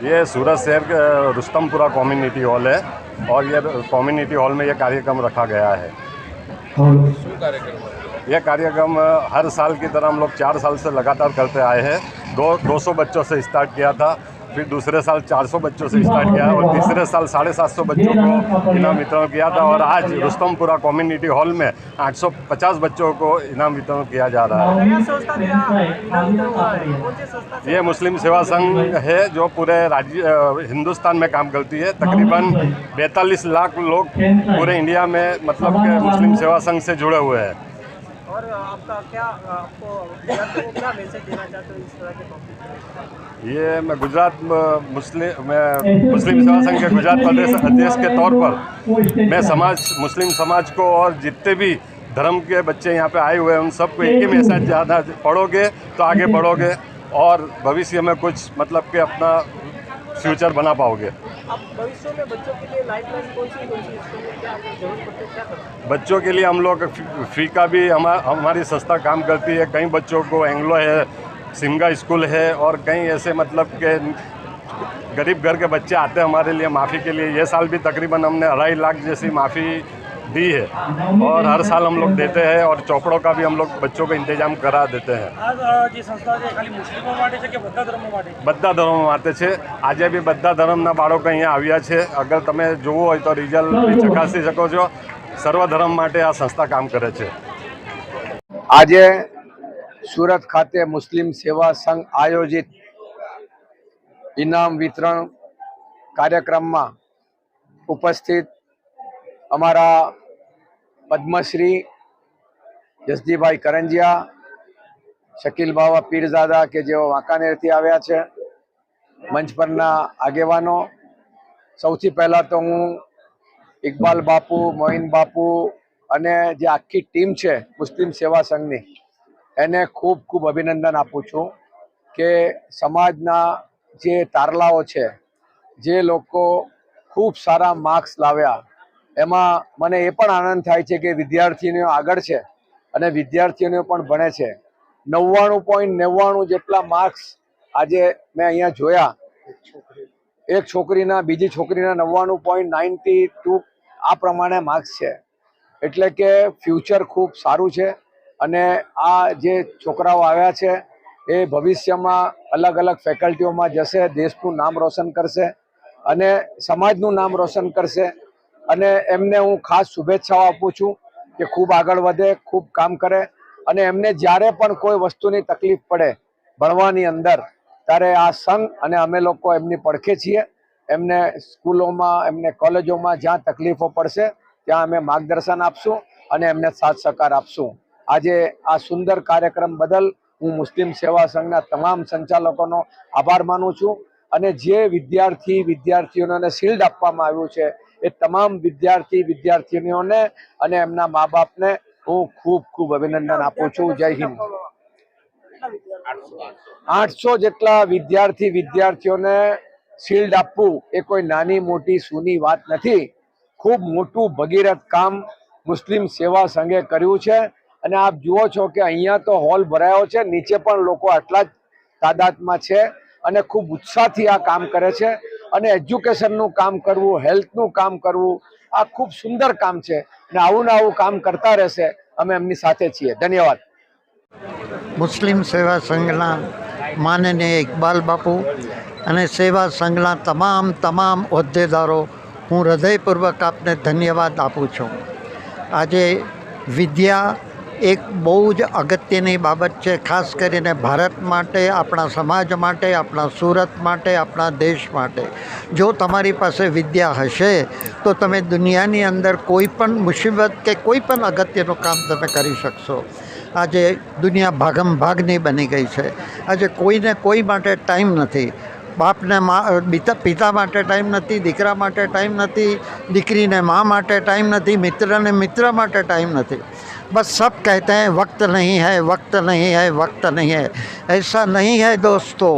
ये सूरत शहर के रुस्तमपुरा कम्युनिटी हॉल है और ये कम्युनिटी हॉल में ये कार्यक्रम रखा गया है। ये कार्यक्रम हर साल की तरह हम लोग 4 साल से लगातार करते आए हैं। 200 बच्चों से स्टार्ट किया था, फिर दूसरे साल 400 बच्चों से स्टार्ट किया और तीसरे साल 750 बच्चों को इनाम वितरण किया था और आज रुस्तमपुरा कम्युनिटी हॉल में 850 बच्चों को इनाम वितरण किया जा रहा है। ये मुस्लिम सेवा संघ है जो पूरे राज्य हिंदुस्तान में काम करती है। तकरीबन 42 लाख लोग पूरे इंडिया में मतलब के मुस्लिम सेवा संघ से जुड़े हुए हैं। और आपको विद्यार्थियों को क्या मैसेज देना चाहते हो इस तरह के टॉपिक? ये मैं मुस्लिम सेवा संघ के गुजरात प्रदेश अध्यक्ष के तौर पर मैं मुस्लिम समाज को और जितने भी धर्म के बच्चे यहाँ पे आए हुए हैं उन सबको एक ही मैसेज ज़्यादा पढ़ोगे तो आगे बढ़ोगे और भविष्य में कुछ मतलब कि अपना फ्यूचर बना पाओगे। अब भविष्य में बच्चों के लिए लाइफलाइन कौन सी क्या जरूरत पड़ती है, क्या करना? बच्चों के लिए हम लोग फ़ी का भी हमारी संस्था काम करती है। कई बच्चों को एंग्लो है, सिमगा स्कूल है और कई ऐसे मतलब के गरीब घर के बच्चे आते हैं हमारे लिए माफ़ी के लिए। ये साल भी तकरीबन हमने 2.5 लाख जैसी माफ़ी दी है और हर साल हम लोग देते हैं और चौपड़ों का भी हम लोग बच्चों को इंतजाम करा देते हैं। બધા ધર્મો માટે છે। આજે બી બધા ધર્મના બાળકો અહીંયા આવ્યા છે। અગર તમે જોવું હોય તો રિઝલ્ટ બી ચકાસી શકો છો। સર્વ ધર્મ માટે આ સંસ્થા કામ કરે છે। આજે સુરત ખાતે મુસ્લિમ સેવા સંઘ આયોજિત ઇનામ વિતરણ કાર્યક્રમમાં ઉપસ્થિત અમારા પદ્મશ્રી જસજીભાઈ કરંજિયા, શકીલ બાવા પીરઝાદા કે જેઓ વાંકાનેરથી આવ્યા છે, મંચ પરના આગેવાનો, સૌથી પહેલાં તો હું ઇકબાલ બાપુ, મોઇન બાપુ અને જે આખી ટીમ છે મુસ્લિમ સેવા સંઘની એને ખૂબ ખૂબ અભિનંદન આપું છું કે સમાજના જે તારલાઓ છે, જે લોકો ખૂબ સારા માર્ક્સ લાવ્યા એમાં મને એ પણ આનંદ થાય છે કે વિદ્યાર્થીઓ આગળ છે અને વિદ્યાર્થીઓ પણ ભણે છે। 99.99 જેટલા માર્ક્સ આજે મેં અહીંયા જોયા। એક છોકરીના બીજી છોકરીના 99.92 આ પ્રમાણે માર્ક્સ છે। એટલે કે ફ્યુચર ખૂબ સારું છે અને આ જે છોકરાઓ આવ્યા છે એ ભવિષ્યમાં અલગ અલગ ફેકલ્ટીઓમાં જશે, દેશનું નામ રોશન કરશે અને સમાજનું નામ રોશન કરશે અને એમને હું ખાસ શુભેચ્છાઓ આપું છું કે ખૂબ આગળ વધે, ખૂબ કામ કરે અને એમને જ્યારે પણ કોઈ વસ્તુની તકલીફ પડે ભણવાની અંદર ત્યારે આ સંઘ અને અમે લોકો એમની પડખે છીએ। એમને સ્કૂલોમાં, એમને કોલેજોમાં જ્યાં તકલીફો પડશે ત્યાં અમે માર્ગદર્શન આપશું અને એમને સાથ સહકાર આપશું। આજે આ સુંદર કાર્યક્રમ બદલ હું મુસ્લિમ સેવા સંઘના તમામ સંચાલકોનો આભાર માનું છું અને જે વિદ્યાર્થીઓને શિલ્ડ આપવામાં આવ્યું છે એ તમામ વિદ્યાર્થીનીઓને અને એમના મા બાપને હું ખૂબ ખૂબ અભિનંદન આપું છું। જય હિન્દ। 800 જેટલા વિદ્યાર્થીઓને શિલ્ડ આપવું એ કોઈ નાની મોટી સૂની વાત નથી। ખૂબ મોટું ભગીરથ કામ મુસ્લિમ સેવા સંઘે કર્યું છે અને આપ જુઓ છો કે અહીંયા તો હોલ ભરાયો છે, નીચે પણ લોકો આટલા જ તાદાદમાં છે અને ખૂબ ઉત્સાહથી આ કામ કરે છે અને એજ્યુકેશનનું કામ કરવું, હેલ્થનું કામ કરવું આ ખૂબ સુંદર કામ છે અને આવું ને આવું કામ કરતા રહેશે। અમે એમની સાથે છીએ। ધન્યવાદ। મુસ્લિમ સેવા સંઘના માનનીય ઇકબાલ બાપુ અને સેવા સંઘના તમામ હોદ્દેદારો, હું હૃદયપૂર્વક આપને ધન્યવાદ આપું છું। આજે વિદ્યા એક બહુ જ અગત્યની બાબત છે, ખાસ કરીને ભારત માટે, આપણા સમાજ માટે, આપણા સુરત માટે, આપણા દેશ માટે। જો તમારી પાસે વિદ્યા હશે તો તમે દુનિયાની અંદર કોઈ પણ મુસીબત કે કોઈ પણ અગત્યનું કામ તમે કરી શકશો। આજે દુનિયા ભાગમ ભાગની બની ગઈ છે। આજે કોઈને કોઈ માટે ટાઈમ નથી। બાપને પિતા માટે ટાઈમ નથી, દીકરા માટે ટાઈમ નથી, દીકરીને माँ માટે ટાઈમ નથી, મિત્રને મિત્ર માટે ટાઈમ નથી। बस सब कहते हैं वक्त नहीं है, वक्त नहीं है, वक्त नहीं है। ऐसा नहीं है दोस्तों,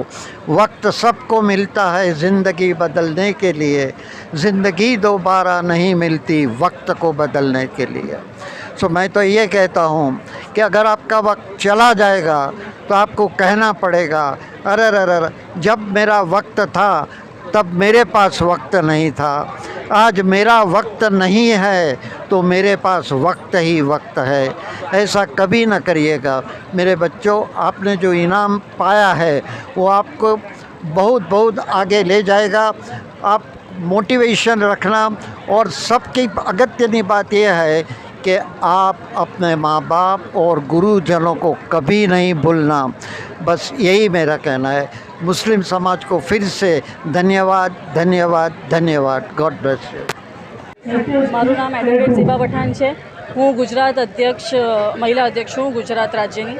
वक्त सबको मिलता है ज़िंदगी बदलने के लिए। ज़िंदगी दोबारा नहीं मिलती वक्त को बदलने के लिए। सो मैं तो ये कहता हूँ कि अगर आपका वक्त चला जाएगा तो आपको कहना पड़ेगा, अरे जब मेरा वक्त था तब मेरे पास वक्त नहीं था। आज मेरा वक्त नहीं है तो मेरे पास वक्त ही वक्त है। ऐसा कभी ना करिएगा मेरे बच्चों। आपने जो इनाम पाया है वो आपको बहुत बहुत आगे ले जाएगा। आप मोटिवेशन रखना, और सबकी अगत्यनी बात यह है कि आप अपने माँ बाप और गुरुजनों को कभी नहीं भूलना। बस यही मेरा कहना है। मुस्लिम समाज को फिर से धन्यवाद, धन्यवाद, धन्यवाद। God bless you. મારું નામ એડવોકેટ ઝીબા પઠાણ છે। હું ગુજરાત અધ્યક્ષ, મહિલા અધ્યક્ષ છું ગુજરાત રાજ્યની।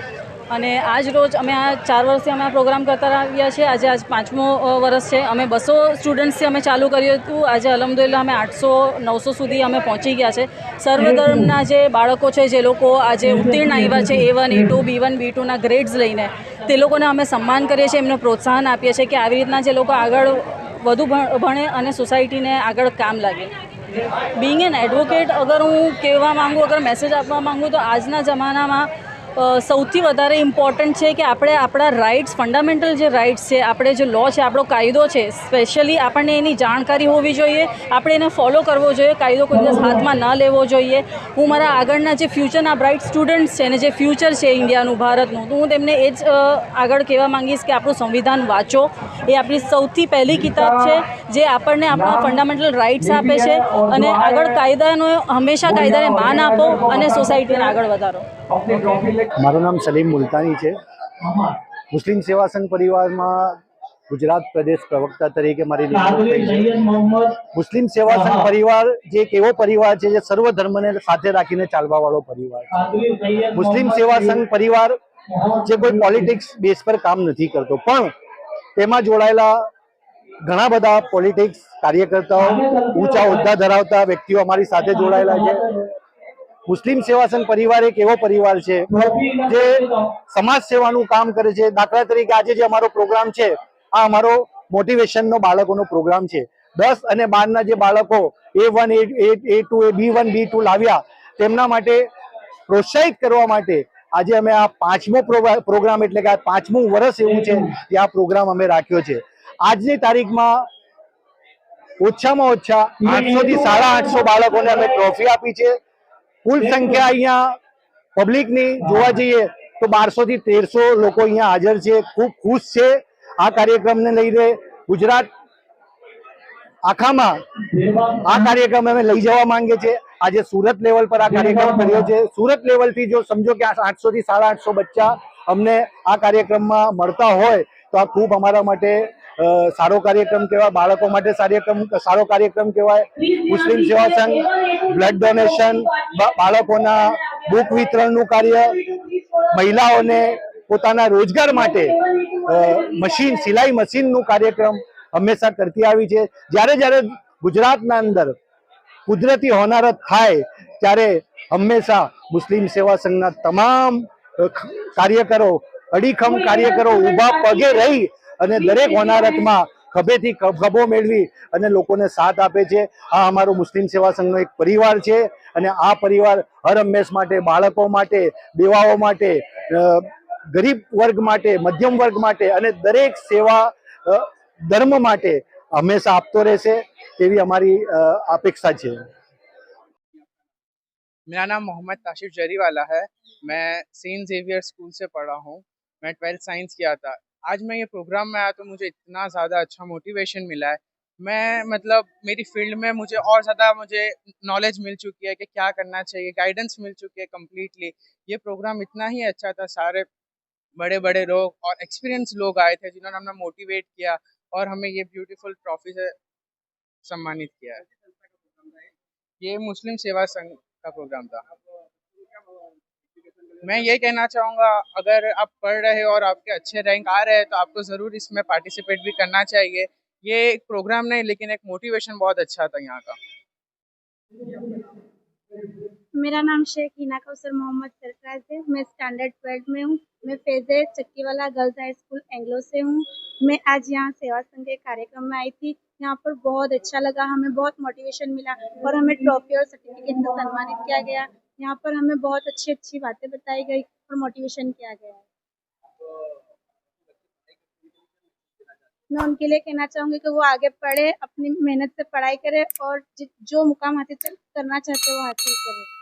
અને આજ રોજ અમે આ 4 વર્ષથી અમે આ પ્રોગ્રામ કરતા આવ્યા છે। આજ 5મો વર્ષ છે। અમે 200 સ્ટુડન્ટ્સથી અમે ચાલુ કર્યું હતું। આજે અલહમદુલિલ્લાહ અમે 800-900 સુધી અમે પહોંચી ગયા છે। સર્વધર્મના જે બાળકો છે, જે લોકો આજે ઉત્તીર્ણ આવ્યા છે A1, A2, B1, B2ના ગ્રેડ્સ લઈને, તે લોકોને અમે સન્માન કરીએ છીએ, એમને પ્રોત્સાહન આપીએ છીએ કે આવી રીતના જે લોકો આગળ વધુ ભણે અને સોસાયટીને આગળ કામ લાગે। बीइंग एन एडवोकेट अगर हूँ कहवा मांगू, अगर मैसेज आपवा मांगू तो आजना जमाना में સૌથી વધારે ઇમ્પોર્ટન્ટ છે કે આપણે આપણા રાઇટ્સ, ફંડામેન્ટલ જે રાઇટ્સ છે, આપણે જે લો છે, આપણો કાયદો છે, સ્પેશિયલી આપણને એની જાણકારી હોવી જોઈએ, આપણે એને ફોલો કરવો જોઈએ, કાયદો કોઈ દિવસ હાથમાં ન લેવો જોઈએ। હું મારા આગળના જે ફ્યુચરના બ્રાઇટ સ્ટુડન્ટ્સ છે અને જે ફ્યુચર છે ઇન્ડિયાનું, ભારતનું, તો હું તેમને એ જ આગળ કહેવા માંગીશ કે આપણું સંવિધાન વાંચો। એ આપણી સૌથી પહેલી કિતાબ છે જે આપણને આપણા ફંડામેન્ટલ રાઇટ્સ આપે છે, અને આગળ કાયદાનો હંમેશા કાયદાને માન આપો અને સોસાયટીને આગળ વધારો। મારું નામ સલીમ મુલતાની છે। મુસ્લિમ સેવા સંઘ પરિવારમાં ગુજરાત પ્રદેશ પ્રવક્તા તરીકે મારી નિમણૂક થઈ છે। મુસ્લિમ સેવા સંઘ પરિવાર જે એક એવો પરિવાર છે જે સર્વ ધર્મને સાથે રાખીને ચાલવાવાળો પરિવાર છે। મુસ્લિમ સેવા સંઘ પરિવાર જે કોઈ પોલિટિક્સ બેઝ પર કામ નથી કરતો, પણ તેમાં જોડાયેલા ઘણા બધા પોલિટિક્સ કાર્યકર્તાઓ, ઊંચા હોદ્દા ધરાવતા વ્યક્તિઓ અમારી સાથે જોડાયેલા છે। મુસ્લિમ સેવા સંઘ પરિવાર એક એવો પરિવાર છે જે સમાજ સેવાનું કામ કરે છે। દાખલા તરીકે આજે જે અમારો પ્રોગ્રામ છે, આ અમારો મોટિવેશનનો બાળકોનો પ્રોગ્રામ છે। 10 અને 12ના જે બાળકો A1, A2, B1, B2 લાવ્યા, તેમના માટે પ્રોત્સાહિત કરવા માટે આજે અમે આ 5મો પ્રોગ્રામ, એટલે કે આ 5મું વર્ષ એવું છે કે આ પ્રોગ્રામ અમે રાખ્યો છે। આજની તારીખમાં ઓછામાં ઓછા 800 થી 850 બાળકોને અમે ટ્રોફી આપી છે। કુલ સંખ્યા અહીંયા પબ્લિકની જોવા જઈએ તો 1200 થી 1300 લોકો અહીંયા હાજર છે। ખૂબ ખુશ છે આ કાર્યક્રમને લઈને। ગુજરાત આખામાં આ કાર્યક્રમ અમે લઈ જવા માંગે છે। આજે સુરત લેવલ પર આ કાર્યક્રમ કર્યો છે। સુરત લેવલથી જો સમજો કે 800 થી 850 બચ્ચા અમને આ કાર્યક્રમમાં મળતા હોય તો આ ખૂબ અમારા માટે સારો કાર્યક્રમ કહેવાય, બાળકો માટે સારો કાર્યક્રમ કહેવાય। મુસ્લિમ સેવા સંઘ બ્લડ ડોનેશન, બાળકોના બુક વિતરણનું કાર્ય, મહિલાઓને પોતાના રોજગાર માટે મશીન, સિલાઈ મશીનનું કાર્યક્રમ હંમેશા કરતી આવી છે। જ્યારે જ્યારે ગુજરાતના અંદર કુદરતી હોનારત થાય ત્યારે હંમેશા મુસ્લિમ સેવા સંઘના તમામ કાર્યકરો, અડીખમ કાર્યકરો ઊભા પગે રહી અને દરેક હોનારતમાં ખભેથી ખભો મેળવી અને લોકોને સાથ આપે છે। આ અમારો મુસ્લિમ સેવા સંઘનો એક પરિવાર છે, અને આ પરિવાર હર હંમેશ માટે બાળકો માટે, દેવાઓ માટે, ગરીબ વર્ગ માટે, મધ્યમ વર્ગ માટે અને દરેક સેવા ધર્મ માટે હંમેશા આપતો રહેશે તેવી हमारी अपेक्षा है। मेरा नाम मोहम्मद ताशिफ जरीवाला है। मैं सेंट जेवियर स्कूल से पढ़ा हूँ। मैं 12th साइंस किया था। आज मैं ये प्रोग्राम में आया तो मुझे इतना ज़्यादा अच्छा मोटिवेशन मिला है। मैं मतलब मेरी फील्ड में मुझे और ज़्यादा नॉलेज मिल चुकी है कि क्या करना चाहिए, गाइडेंस मिल चुकी है कम्प्लीटली। ये प्रोग्राम इतना ही अच्छा था। सारे बड़े बड़े लोग और एक्सपीरियंस लोग आए थे जिन्होंने हमें मोटिवेट किया और हमें ये ब्यूटीफुल ट्रॉफी से सम्मानित किया है। ये मुस्लिम सेवा संघ का प्रोग्राम था। मैं ये कहना चाहूँगा, अगर आप पढ़ रहे हो और आपके अच्छे रैंक आ रहे हैं तो आपको ज़रूर इसमें पार्टिसिपेट भी करना चाहिए। ये एक प्रोग्राम नहीं, लेकिन एक मोटिवेशन बहुत अच्छा था यहाँ का। मेरा नाम शेख हिना कौसर मोहम्मद सरफराज है। मैं स्टैंडर्ड 12 में हूँ। मैं फेजे चक्कीवाला गर्ल्स हाई स्कूल एंग्लो से हूँ। मैं आज यहाँ सेवा संघ के कार्यक्रम में आई थी। यहाँ पर बहुत अच्छा लगा, हमें बहुत मोटिवेशन मिला और हमें ट्रॉफी और सर्टिफिकेट से सम्मानित किया गया। यहाँ पर हमें बहुत अच्छी अच्छी बातें बताई गई और मोटिवेशन किया गया। मैं उनके लिए कहना चाहूँगी कि वो आगे पढ़े, अपनी मेहनत से पढ़ाई करे और जो मुकाम हासिल करना चाहते हैं वो हासिल करें।